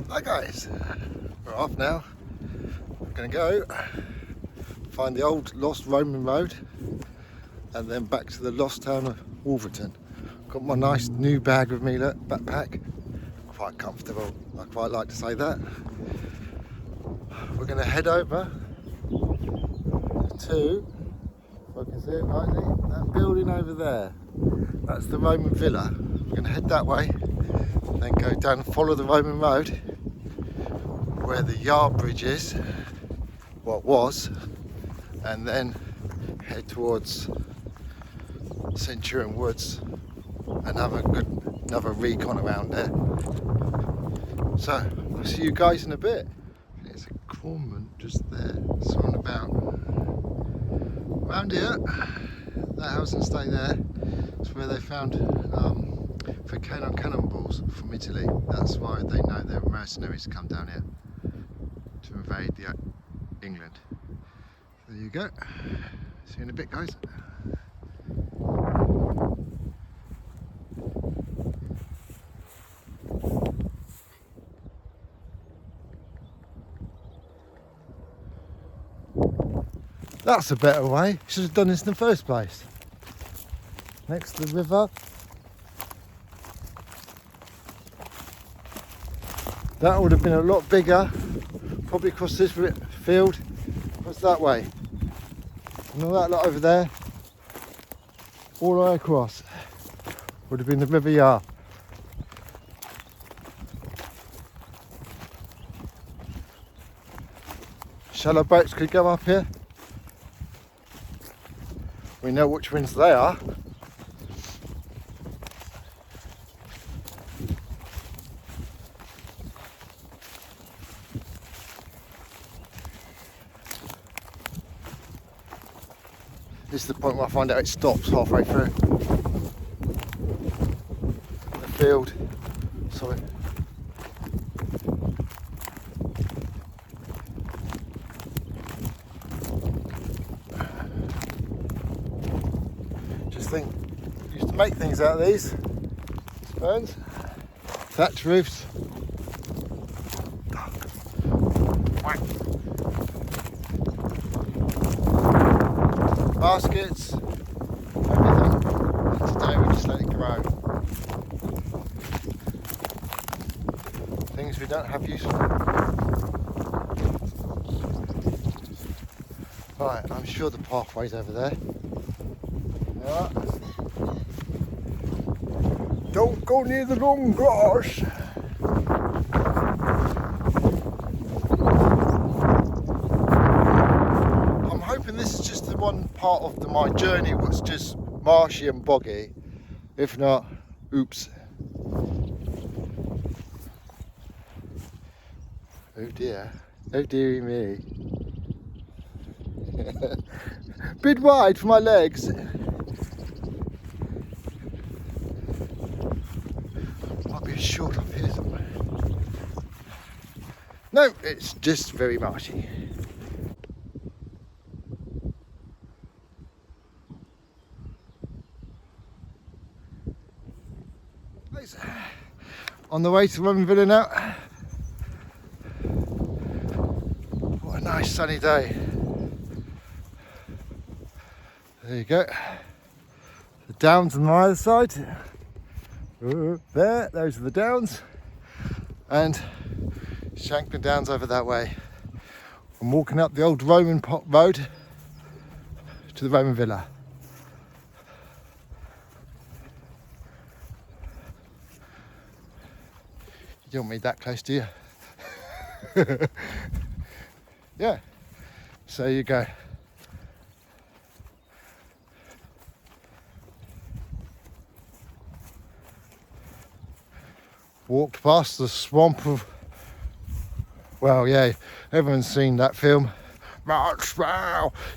Hi guys, we're off now. We're going to go find the old lost Roman road and then back to the lost town of Wolverton. Got my nice new bag with me, look, backpack. Quite comfortable, I quite like to say that. We're going to head over to, if I can see it rightly, that building over there. That's the Roman villa. We're going to head that way, then go down and follow the Roman road where the yard bridge is, what was, and then head towards Centurion Woods and have another recon around there. So I'll see you guys in a bit. There's a cormorant just there, swimming about. Around here, that house and stay there, it's where they found volcano cannonballs from Italy. That's why they know they're mercenaries to come down here to invade England. There you go. See you in a bit, guys. That's a better way. Should have done this in the first place. Next to the river. That would have been a lot bigger. Probably across this field. What's that way? And all that lot over there. All the way across. Would have been the River Yar. Shallow boats could go up here. We know which ones they are. This is the point where I find out it stops halfway through the field. Sorry. Just think, used to make things out of these spoons, thatch roofs. Baskets, everything. And today we just let it grow. Things we don't have use for. Right, I'm sure the pathway's over there. Yeah. Don't go near the long grass. I'm hoping this is just the one part of my journey was just marshy and boggy. If not, oops. Oh dear. Oh dearie me. Bit wide for my legs. Might be short up here somewhere. No, it's just very marshy. On the way to Roman Villa now. What a nice sunny day. There you go. The downs on the other side. There, those are the downs. And Shanklin Downs over that way. I'm walking up the old Roman road to the Roman Villa. You don't want me that close, do you? Yeah, so there you go. Walked past the swamp of, well, yeah, everyone's seen that film.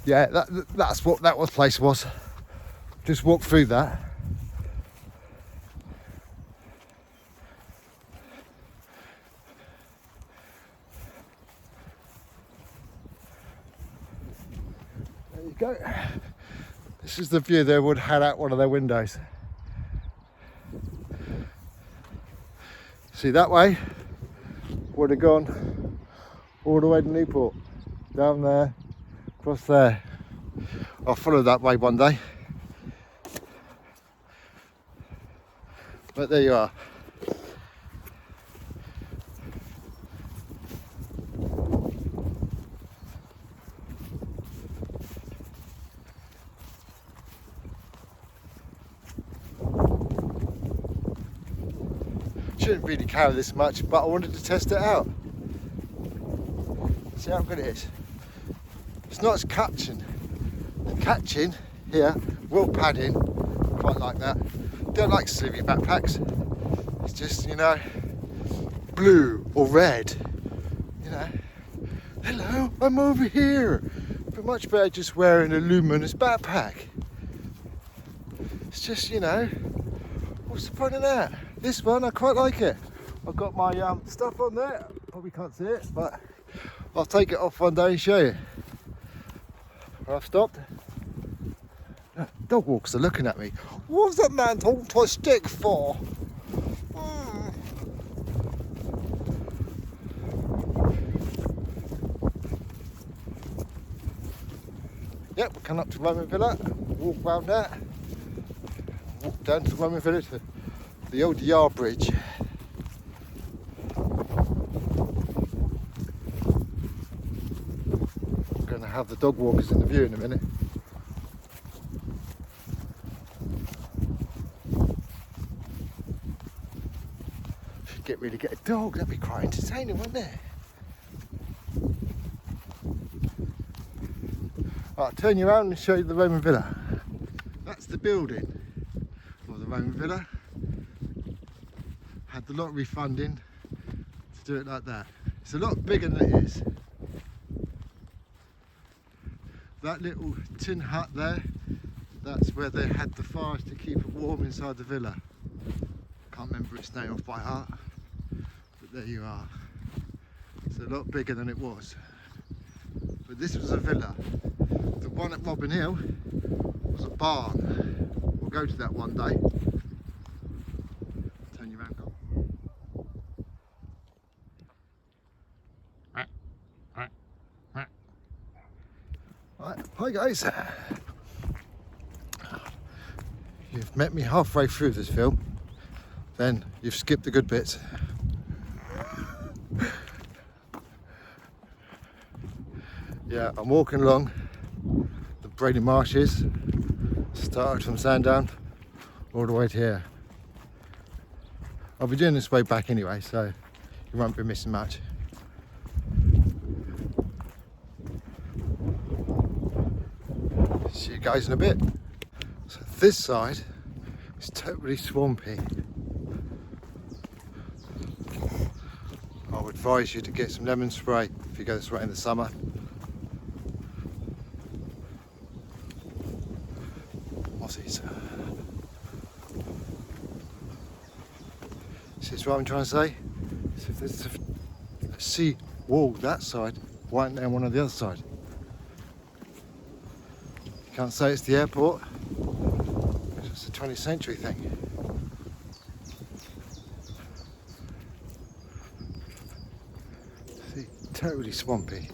Yeah, that's what that place was. Just walked through that. There you go. This is the view they would have had out one of their windows. See that way? would have gone all the way to Newport, down there, across there. I'll follow that way one day. But there you are. Shouldn't really carry this much, but I wanted to test it out. See how good it is. It's not as catching. The catching here, well padding, quite like that. Don't like sleevey backpacks. It's just, you know, blue or red. You know, hello, I'm over here. But much better just wearing a luminous backpack. It's just, you know, what's the point of that? This one, I quite like it. I've got my stuff on there. Probably can't see it, but I'll take it off one day and show you. Where I've stopped. Dog walkers are looking at me. What's that man talking to a stick for? Yep, we're coming up to Roman Villa. Walk round that. Walk down to Roman Villa to the old Yard Bridge. I'm going to have the dog walkers in the view in a minute. Should really get a dog, that'd be quite entertaining, wouldn't it? I'll turn you around and show you the Roman Villa. That's the building of the Roman Villa. Had the lottery funding to do it like that. It's a lot bigger than it is. That little tin hut there, that's where they had the fires to keep it warm inside the villa. Can't remember its name off by heart, but there you are. It's a lot bigger than it was. But this was a villa. The one at Robin Hill was a barn. We'll go to that one day. Turn you around, go. Right, hi guys. You've met me halfway through this film, then you've skipped the good bits. Yeah, I'm walking along the Brady Marshes, started from Sandown all the way to here. I'll be doing this way back anyway, so you won't be missing much. See you guys in a bit. So this side is totally swampy. I would advise you to get some lemon spray if you go this way in the summer. Aussies. See what I'm trying to say? So if there's a sea wall that side, why isn't there one on the other side? You can't say it's the airport. It's a 20th century thing. See, totally swampy.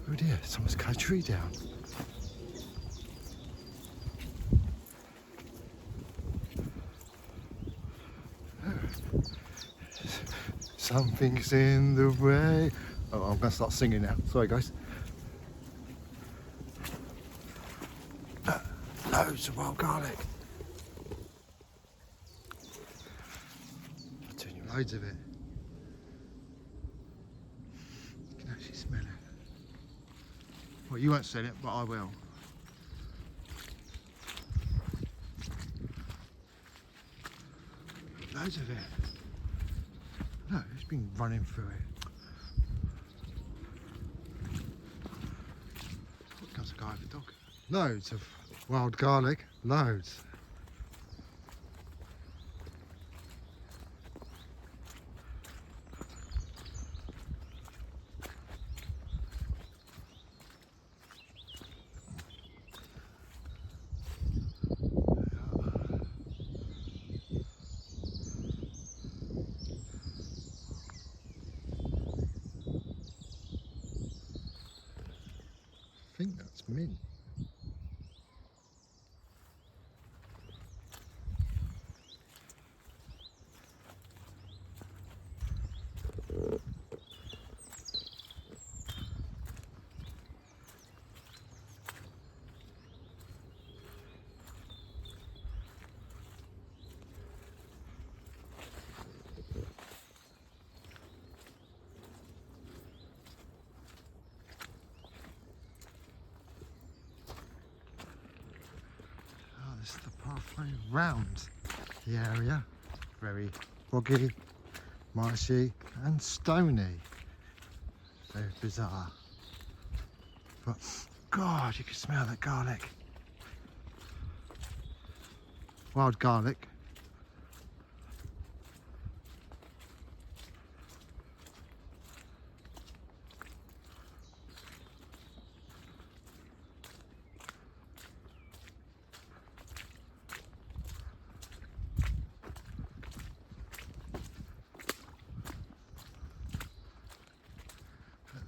Oh dear, someone's cut a tree down. Something's in the way. Oh, I'm going to start singing now. Sorry, guys. Loads of wild garlic. I'll turn you loads of it. You can actually smell it. Well, you won't smell it, but I will. Loads of it. No, it's been running through it. What comes a guy with a dog? Loads of wild garlic, loads. think that's mint. This is the pathway round the area. Very boggy, marshy and stony. So bizarre. But God, you can smell that garlic. Wild garlic.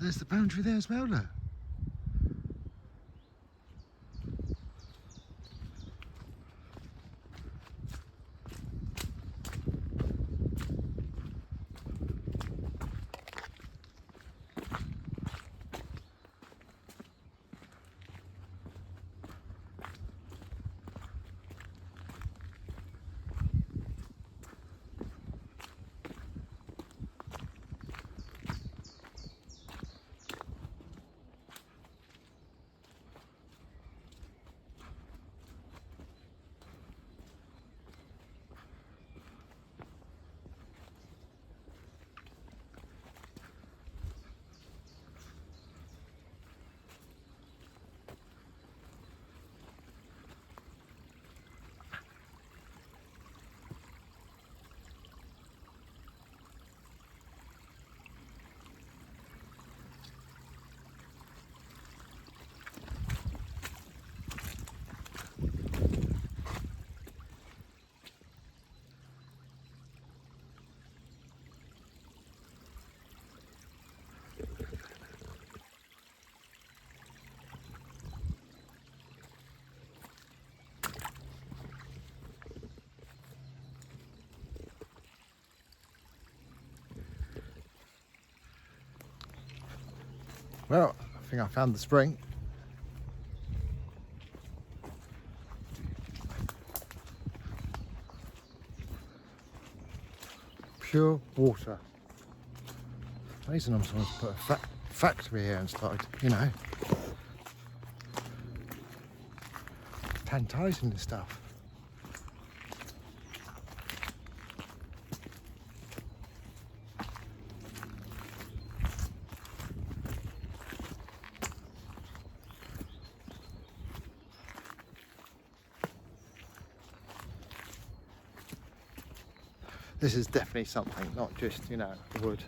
There's the boundary there as well, look. Well, I think I found the spring. Pure water. Amazing, I'm supposed to put a factory here and started, you know, plantation and stuff. This is definitely something, not just, you know, wood.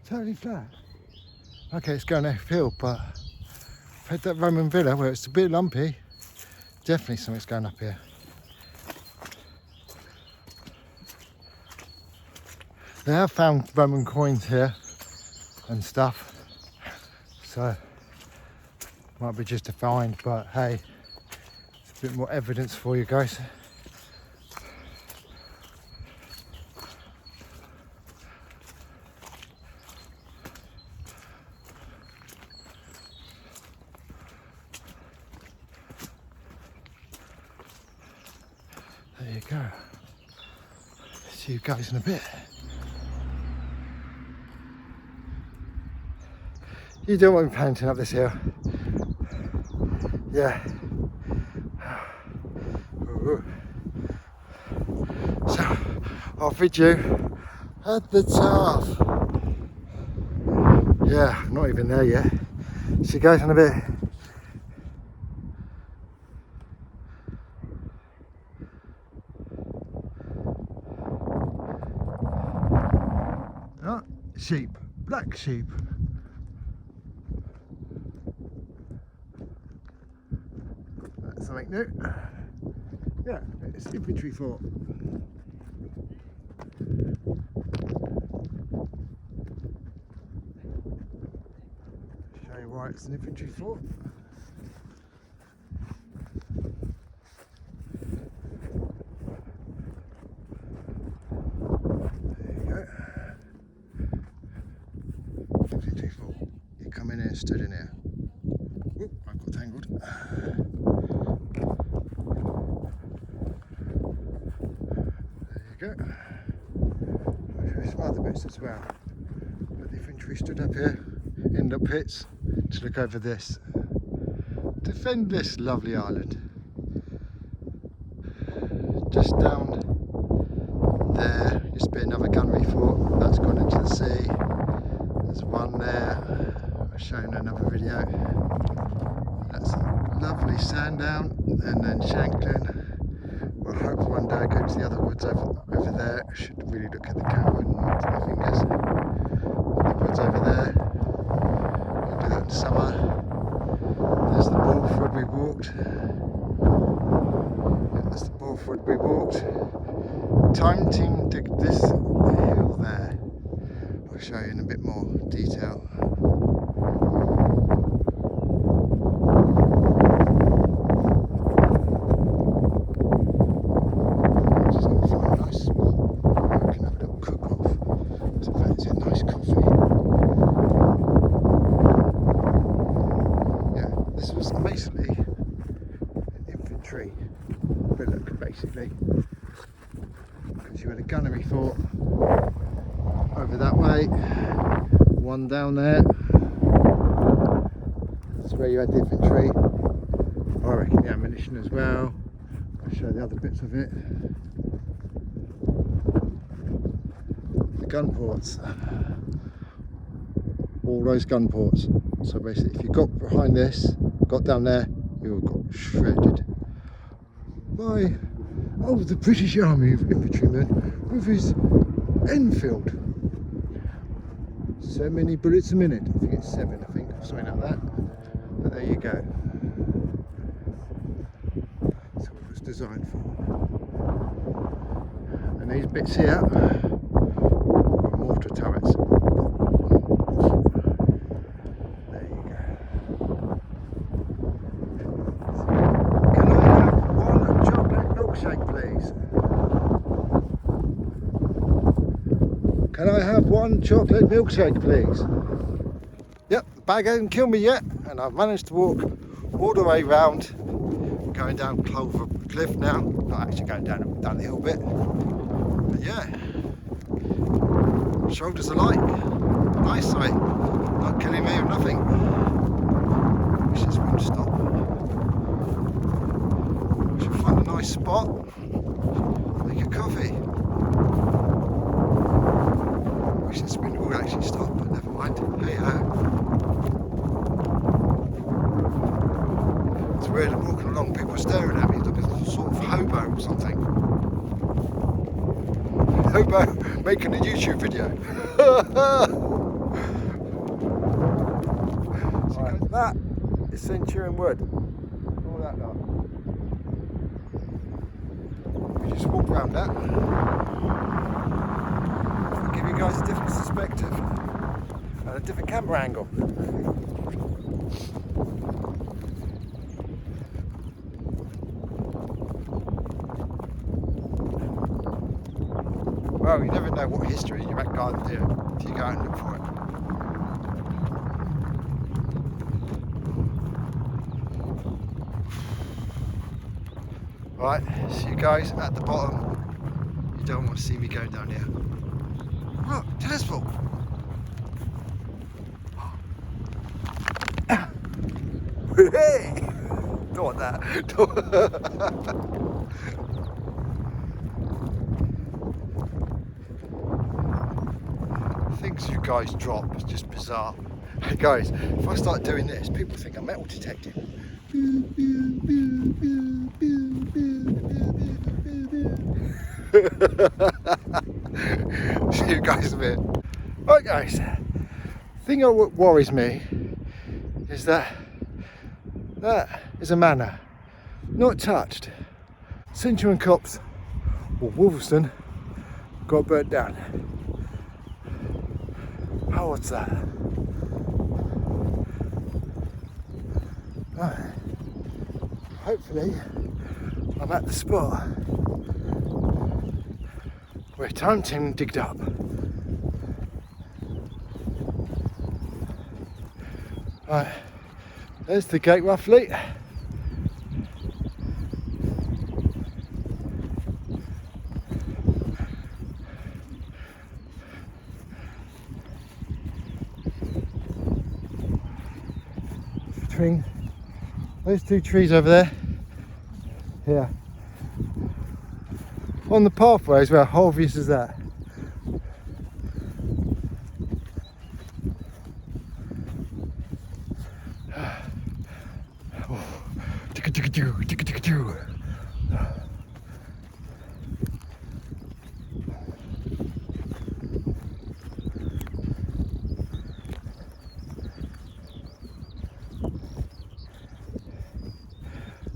Totally flat. Okay, it's going uphill, but I've had that Roman villa where it's a bit lumpy. Definitely something's going up here. They have found Roman coins here and stuff, so might be just a find, but hey, it's a bit more evidence for you guys. There you go. See you guys in a bit. You don't want me panting up this hill. Yeah. So I'll vid you at the top. Yeah, not even there yet. See you guys in a bit. Oh, sheep, black sheep. That's something new. Yeah, it's infantry fort. Show you why it's an infantry fort. There you go. Infantry fort. You come in here, stood in here. Oop, I got tangled. There you go. I'll show you some other bits as well. But the infantry stood up here in the pits to look over this. Defend this lovely island. Just down there used to be another gunnery fort that's gone into the sea. There's one there. I'll show you in another video. That's a lovely Sandown, and then Shanklin. Well, I hope one day I go to the other woods over there. I should really look at the camera and not to my fingers. The woods over there. We'll do that in summer. There's the Bullford we walked. Yeah, that's the Bullford we walked. Time team to this hill there. I'll show you in a bit more detail. Basically, because you had a gunnery fort over that way, one down there. That's where you had the infantry. I reckon the ammunition as well. I'll show the other bits of it. The gun ports, all those gun ports. So basically, if you got behind this, got down there, you got shredded by the British Army infantryman with his Enfield. So many bullets a minute. I think it's 7, I think, or something like that. But there you go. That's what it was designed for. And these bits here are mortar turrets. There you go. Can I have one chocolate milkshake, please? Can I have one chocolate milkshake, please? Yep, the bag hasn't killed me yet, and I've managed to walk all the way round, going down Clover Cliff now. Not actually going down the hill bit, but yeah, shoulders are light, nice sight, not killing me or nothing. Wish this wouldn't stop. I should find a nice spot, make a coffee. Wish this wind would actually stop, but never mind. Hey ho. It's weird, I'm walking along, people are staring at me, looking like a sort of hobo or something. Hobo making a YouTube video. Right, that is Centurion Wood. All that lot. We just walk around that. Give you guys a different perspective and a different camera angle. Well, you never know what history in your back garden do until you go out and look for it. Right, see you guys at the bottom. You don't want to see me going down here. Look, telescope! Hey! Don't want that. Things you guys drop is just bizarre. Hey guys, if I start doing this, people think I'm metal detecting. See you guys in a bit. Right guys, the thing that worries me is that is a manor, not touched. Central Copse or Wolverstone got burnt down. Oh, what's that? Right. Hopefully I'm at the spot where Townton digged up. Right, there's the gate roughly. Between those two trees over there, here, on the pathway as well. How obvious is that?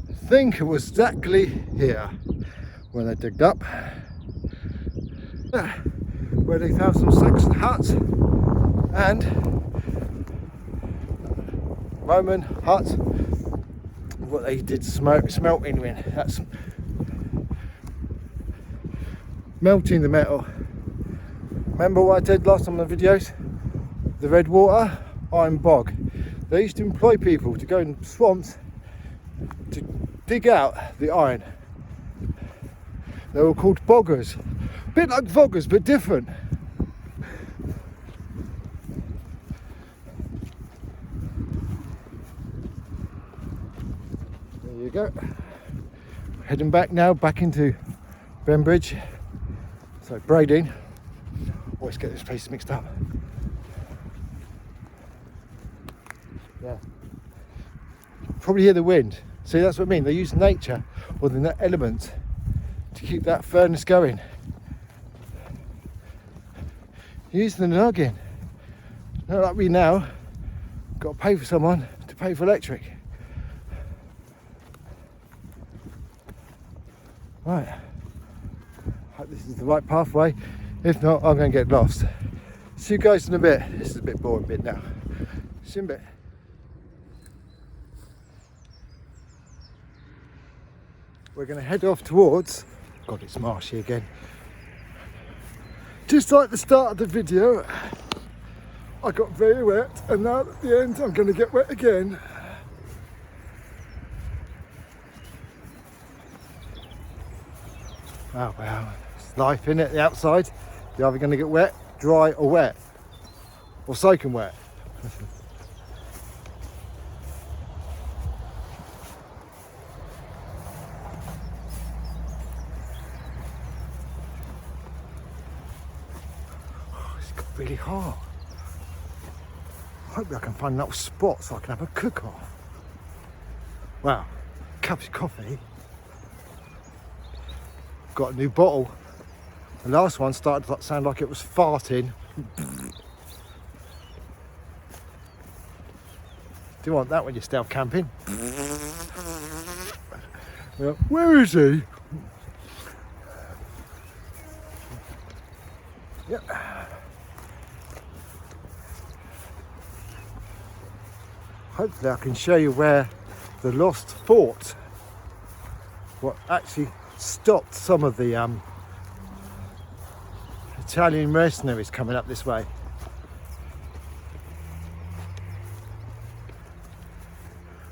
I think it was exactly here when they digged up, where they found some Saxon huts and Roman huts. What they did smelting in, that's melting the metal. Remember what I did last time in the videos? The red water, iron bog. They used to employ people to go in swamps to dig out the iron. They were called boggers, a bit like voggers but different. There you go. Heading back now, back into Benbridge. So Brading. Always get this place mixed up. Yeah. Probably hear the wind. See, that's what I mean. They use nature or the elements to keep that furnace going. Use the noggin. Not like we now got to pay for someone to pay for electric. Right. Hope this is the right pathway. If not, I'm going to get lost. See you guys in a bit. This is a bit boring bit now. See you in a bit. We're going to head off towards, God, it's marshy again. Just like the start of the video, I got very wet, and now at the end I'm going to get wet again. Oh well, it's life, isn't it, the outside? You're either going to get wet, dry or wet, or soaking wet. Really hot. Hopefully I can find a little spot so I can have a cook off. Wow, cup of coffee. Got a new bottle. The last one started to sound like it was farting. Do you want that when you're stealth camping? Well, where is he? Yep. Hopefully I can show you where the lost fort, what actually stopped some of the Italian mercenaries coming up this way.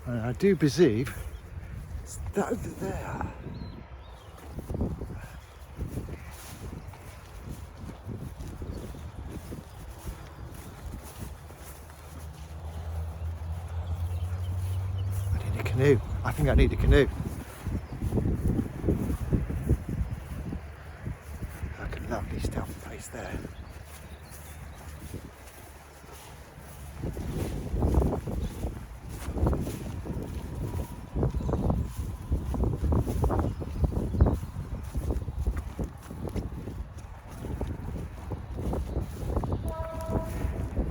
And I do believe it's that over there. I need a canoe. I think I need a canoe. Lovely stealth place there.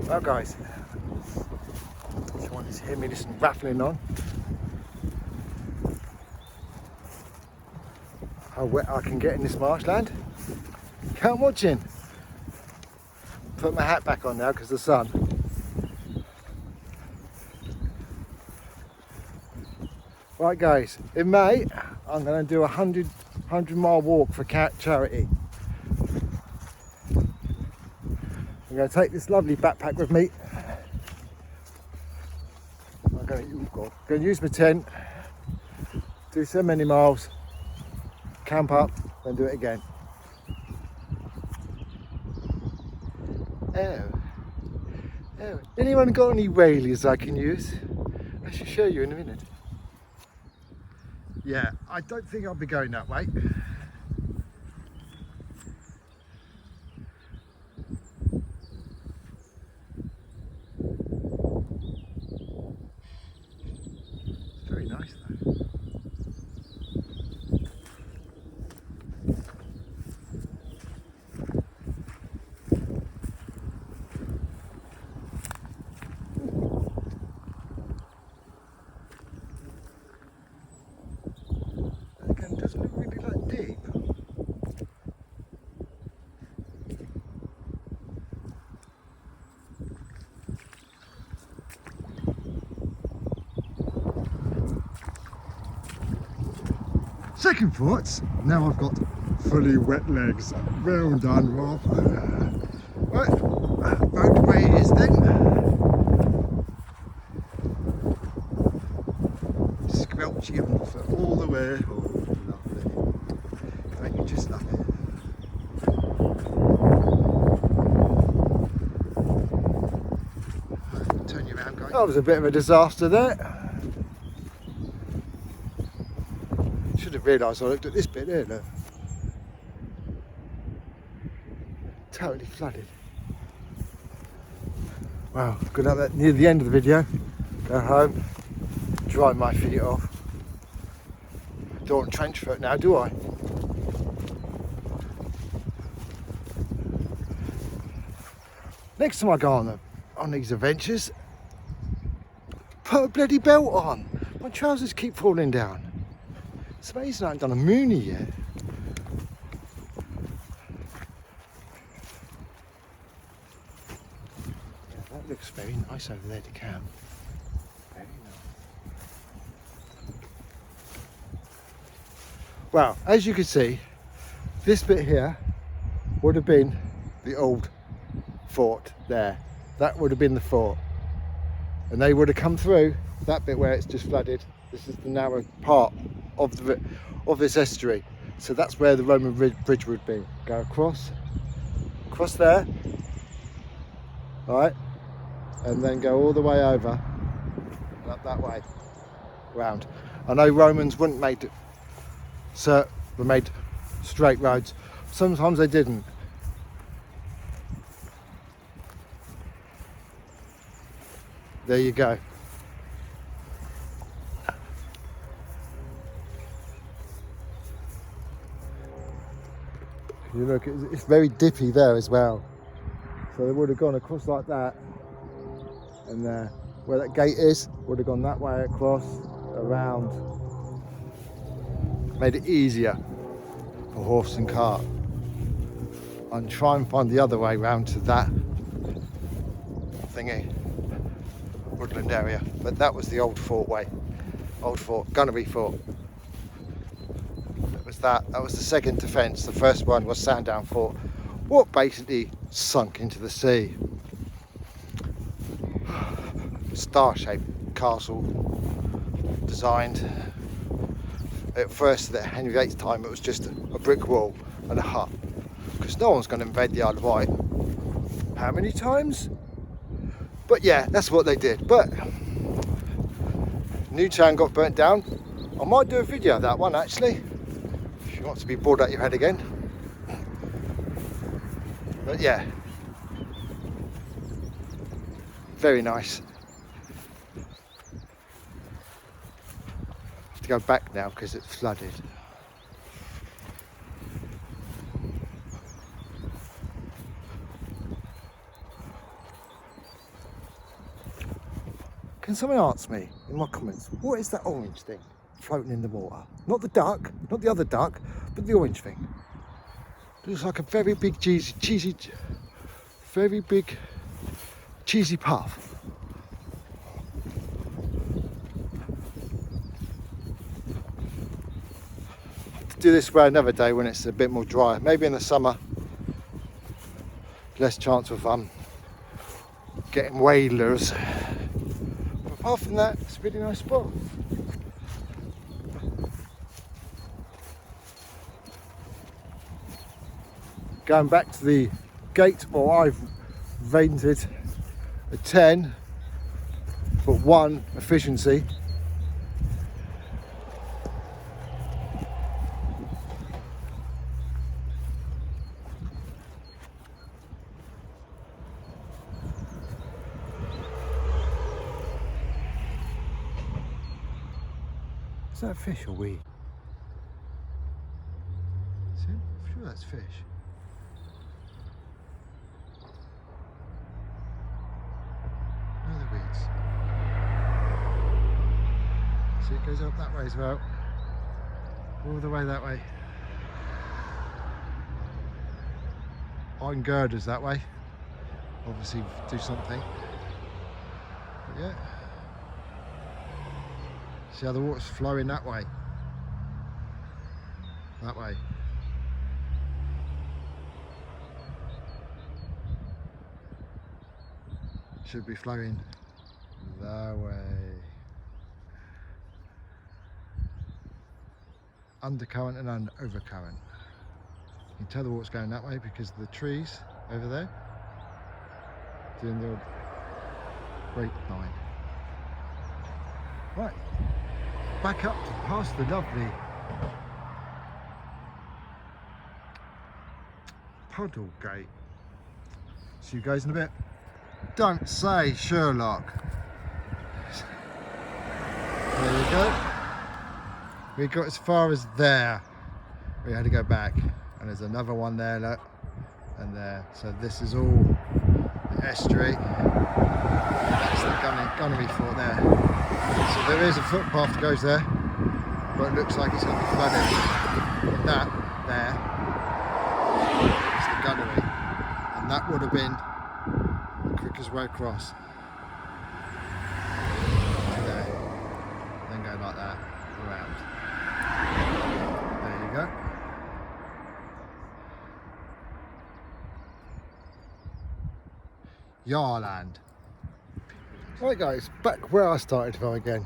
Well guys, if you wanted to hear me listen rattling on, how wet I can get in this marshland, count watching. Put my hat back on now because of the sun. Right guys, in May I'm going to do a 100 mile walk for charity. I'm going to take this lovely backpack with me. I'm going to use my tent, do so many miles, camp up, then do it again. Oh, anyone got any whaleys I can use? I should show you in a minute. Yeah, I don't think I'll be going that way. It's very nice though. Again, doesn't look really like deep. Second thoughts, now I've got fully wet legs. Well done, Rob. Right, motorway it is then. Squelchy on foot all the way. Oh, lovely. Don't you just love it? Turn you around, guys. That was a bit of a disaster there. Should have realised I looked at this bit here, look. Totally flooded. Wow, good luck near the end of the video. Go home, dry my feet off. Don't want trench foot now, do I? Next time I go on these adventures, put a bloody belt on. My trousers keep falling down. It's amazing I haven't done a moonie yet. Yeah, that looks very nice over there to camp. Very nice. Well, as you can see, this bit here would have been the old fort there. That would have been the fort. And they would have come through that bit where it's just flooded. This is the narrow part of this estuary, so that's where the Roman bridge would be. Go across there, right, and then go all the way over and up that way, round. I know Romans wouldn't make it, so they made straight roads. Sometimes they didn't. There you go. You look, it's very dippy there as well. So they would have gone across like that, and where that gate is, would have gone that way across, around. Made it easier for horse and cart. And try and find the other way round to that thingy, woodland area. But that was the old fort way. Old fort, Gunnery Fort. That was the second defence. The first one was Sandown Fort, what basically sunk into the sea. Star-shaped castle, designed at first at Henry VIII's time. It was just a brick wall and a hut, because no one's going to invade the Isle of Wight. How many times? But yeah, that's what they did. But Newtown got burnt down. I might do a video of that one actually. If you want to be bored out your head again. But yeah, very nice. I have to go back now because it's flooded. Can someone answer me in my comments, what is that orange thing floating in the water? Not the duck, not the other duck, but the orange thing. It looks like a very big very big cheesy puff. To do this way another day when it's a bit more dry. Maybe in the summer, less chance of getting whalers. But apart from that, it's a really nice spot. Going back to the gate, well, I've rated a 10, but 1 efficiency. Is that a fish or weed? See? I'm sure that's fish. No, the weeds. See, it goes up that way as well. All the way that way. Iron girders that way. Obviously do something. But yeah. See how the water's flowing that way. That way. Should be flowing that way. Undercurrent and overcurrent. You can tell the water's going that way because of the trees over there doing the grapevine. Right, back up to past the lovely puddle gate. See you guys in a bit. Don't say Sherlock. There you go. We got as far as there. We had to go back. And there's another one there, look. And there. So this is all the estuary. That's the gunnery fort there. So there is a footpath that goes there. But it looks like it's going to be flooded. And that there is the gunnery. And that would have been the quickest way across. To there. Then go like that around. There you go. Yarland. Right guys, back where I started from again.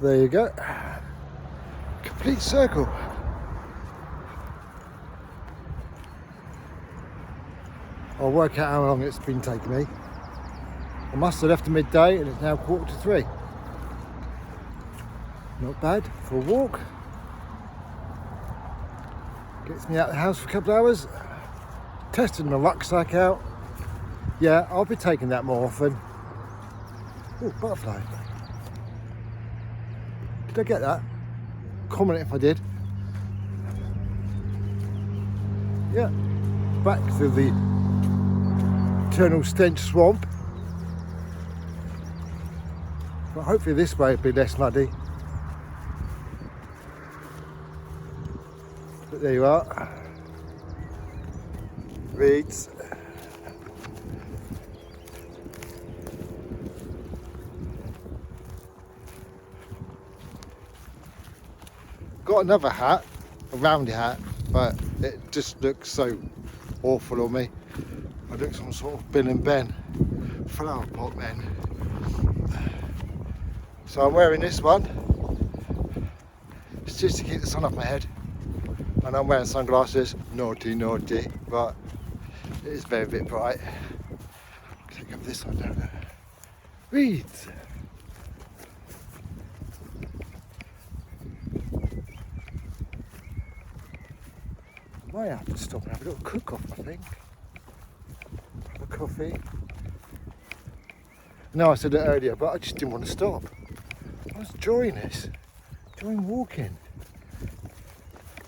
There you go. Complete circle. I'll work out how long it's been taking me. I must have left at midday and it's now 2:45. Not bad for a walk. Gets me out of the house for a couple of hours. Testing my rucksack out. Yeah, I'll be taking that more often. Oh, butterfly. Did I get that? Comment if I did. Yeah, back through the eternal stench swamp. But hopefully this way it'll be less muddy. But there you are. Reeds. Got another hat, a roundy hat, but it just looks so awful on me. I look some sort of Bill and Ben flower pot man. So I'm wearing this one. It's just to keep the sun off my head. And I'm wearing sunglasses. Naughty, naughty, but it is very bit bright. Take up this one down. Reeds. Might have to stop and have a little cook off, I think. Have a coffee. No, I said it earlier, but I just didn't want to stop. I was enjoying this, enjoying walking.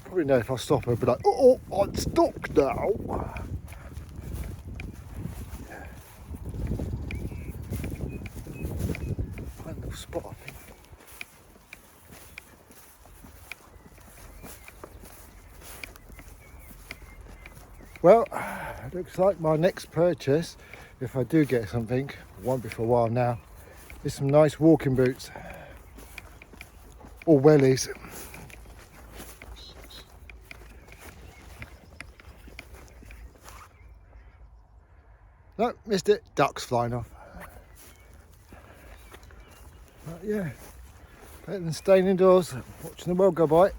Probably know if I stop, I'll be like, oh, I'm stuck now. Yeah. Find a little spot, I think. Well, it looks like my next purchase, if I do get something, won't be for a while now, is some nice walking boots. Or wellies. No, missed it. Ducks flying off. But yeah, better than staying indoors, watching the world go by.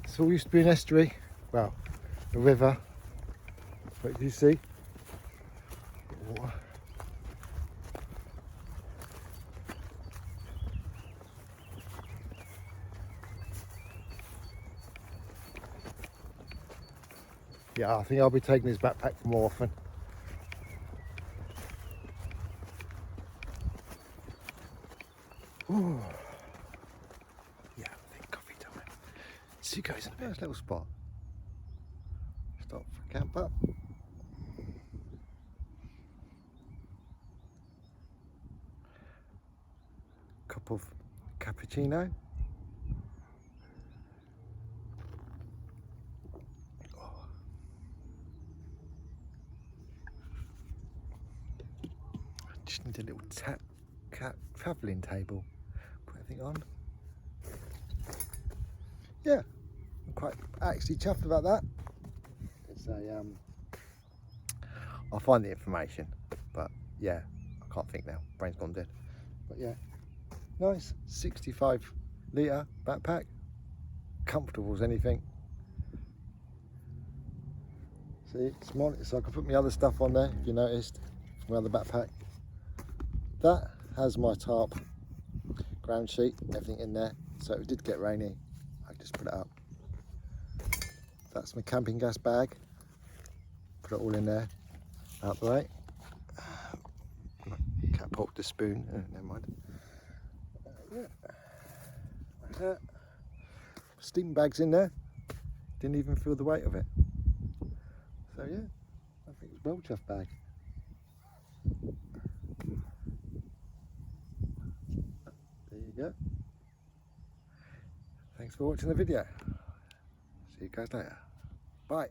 This all used to be an estuary, well, a river. But you see, water. Yeah, I think I'll be taking this backpack more often. Ooh. Yeah, I think coffee time. See you guys in a nice little spot. Stop for camp up. Cup of cappuccino. Just need a little travelling table. Put everything on. Yeah, I'm quite actually chuffed about that. It's a I'll find the information, but yeah, I can't think now. Brain's gone dead. But yeah, nice 65 litre backpack, comfortable as anything. See, it's small, so I can put my other stuff on there. If you noticed, my other backpack. That has my tarp, ground sheet, everything in there. So if it did get rainy, I just put it up. That's my camping gas bag. Put it all in there, out the way. Can't pop the spoon, never mind. Yeah. Like that. Steam bags in there. Didn't even feel the weight of it. So yeah, I think it's well chuffed bag. There you go. Thanks for watching the video. See you guys later. Bye.